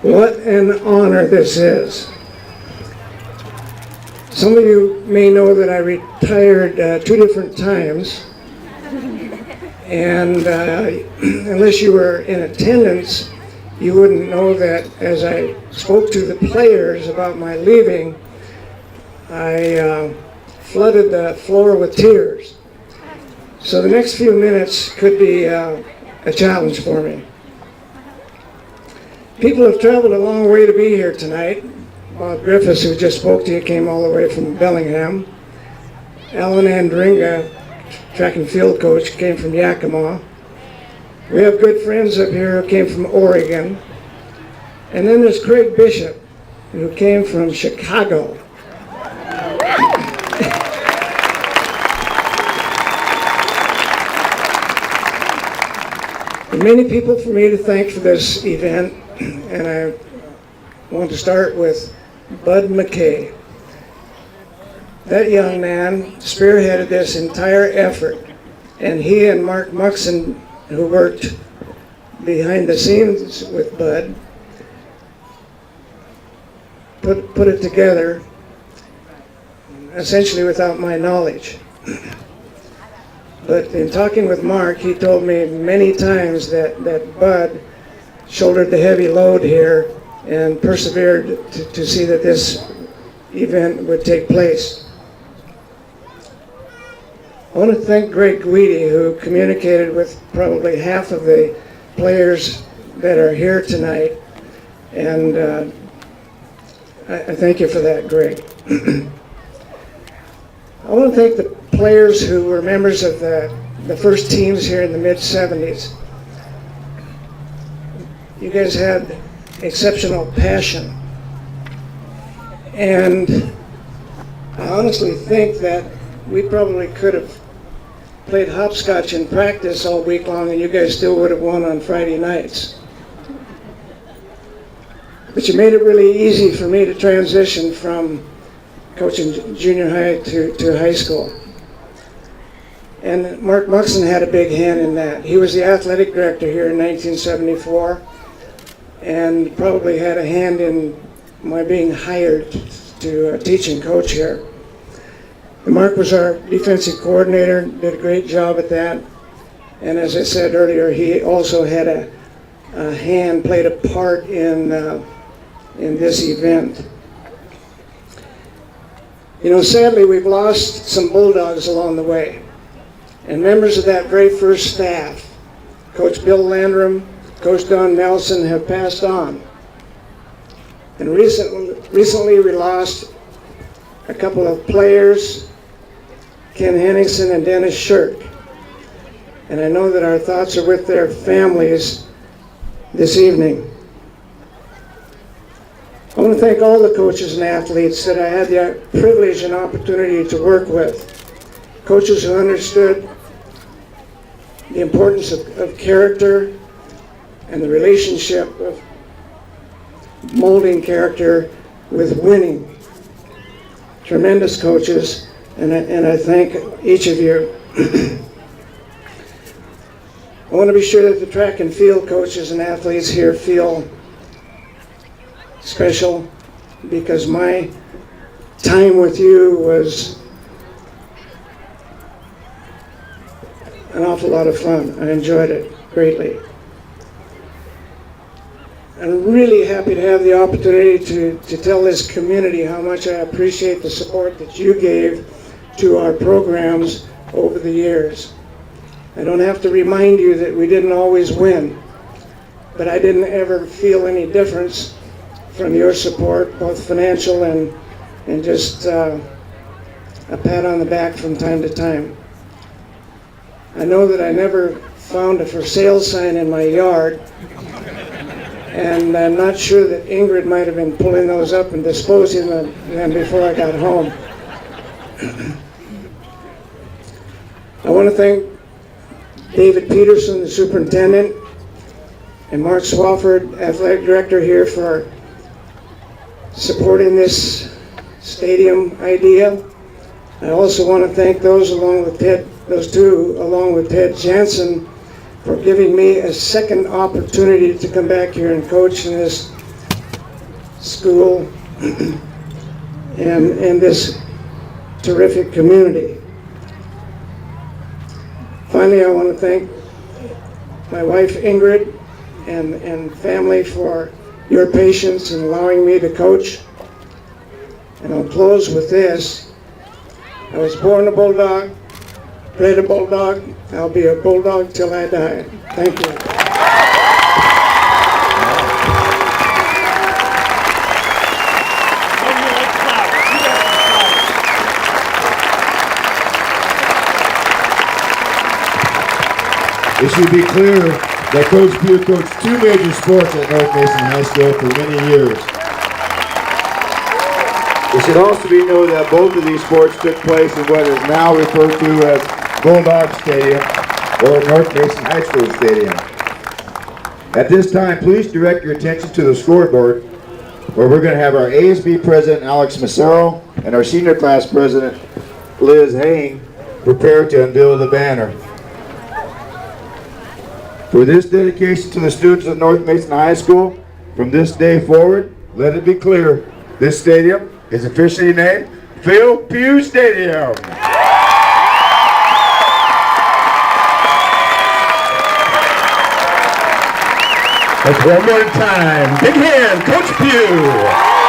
What an honor this is. Some of you may know that I retired 2 different times, and unless you were in attendance, you wouldn't know that as I spoke to the players about my leaving, I flooded the floor with tears. So the next few minutes could be a challenge for me. People have traveled a long way to be here tonight. Bob Griffiths, who just spoke to you, came all the way from Bellingham. Alan Andringa, track and field coach, came from Yakima. We have good friends up here who came from Oregon. And then there's Craig Bishop, who came from Chicago. Many people for me to thank for this event, and I want to start with Bud McKay. That young man spearheaded this entire effort, and he and Mark Muxon, who worked behind the scenes with Bud, put it together essentially without my knowledge. But in talking with Mark, he told me many times that Bud shouldered the heavy load here and persevered to see that this event would take place. I want to thank Greg Guidi, who communicated with probably half of the players that are here tonight, and I thank you for that, Greg. I want to thank the players who were members of the first teams here in the mid-70s. You guys had exceptional passion. And I honestly think that we probably could have played hopscotch in practice all week long and you guys still would have won on Friday nights. But you made it really easy for me to transition from coaching junior high to high school. And Mark Muxon had a big hand in that. He was the athletic director here in 1974 and probably had a hand in my being hired to teach and coach here. And Mark was our defensive coordinator, did a great job at that. And as I said earlier, he also had a hand, played a part in this event. You know, sadly, we've lost some Bulldogs along the way. And members of that very first staff, Coach Bill Landrum, Coach Don Nelson, have passed on. And recently we lost a couple of players, Ken Henningsen and Dennis Shirk. And I know that our thoughts are with their families this evening. I want to thank all the coaches and athletes that I had the privilege and opportunity to work with. Coaches who understood the importance of character and the relationship of molding character with winning. Tremendous coaches, and I thank each of you. I want to be sure that the track and field coaches and athletes here feel special, because my time with you was an awful lot of fun. I enjoyed it greatly. I'm really happy to have the opportunity to tell this community how much I appreciate the support that you gave to our programs over the years. I don't have to remind you that we didn't always win, but I didn't ever feel any difference from your support, both financial and just a pat on the back from time to time. I know that I never found a for sale sign in my yard, and I'm not sure that Ingrid might have been pulling those up and disposing of them before I got home. I want to thank David Peterson, the superintendent, and Mark Swafford, athletic director, here for supporting this stadium idea. I also want to thank those two, along with Ted Jansen, for giving me a second opportunity to come back here and coach in this school, and this terrific community. Finally, I want to thank my wife Ingrid and family for your patience in allowing me to coach. And I'll close with this. I was born a Bulldog, bred a Bulldog. I'll be a Bulldog till I die. Thank you. It should be clear that Coach Pugh coached 2 major sports at North Mason High School for many years. It should also be noted that both of these sports took place in what is now referred to as Bulldog Stadium or North Mason High School Stadium. At this time, please direct your attention to the scoreboard, where we're going to have our ASB President Alex Massaro and our Senior Class President Liz Hain prepare to unveil the banner. For this dedication to the students of North Mason High School, from this day forward, let it be clear, this stadium is officially named Phil Pugh Stadium. Let's one more time. Big hand, Coach Pugh.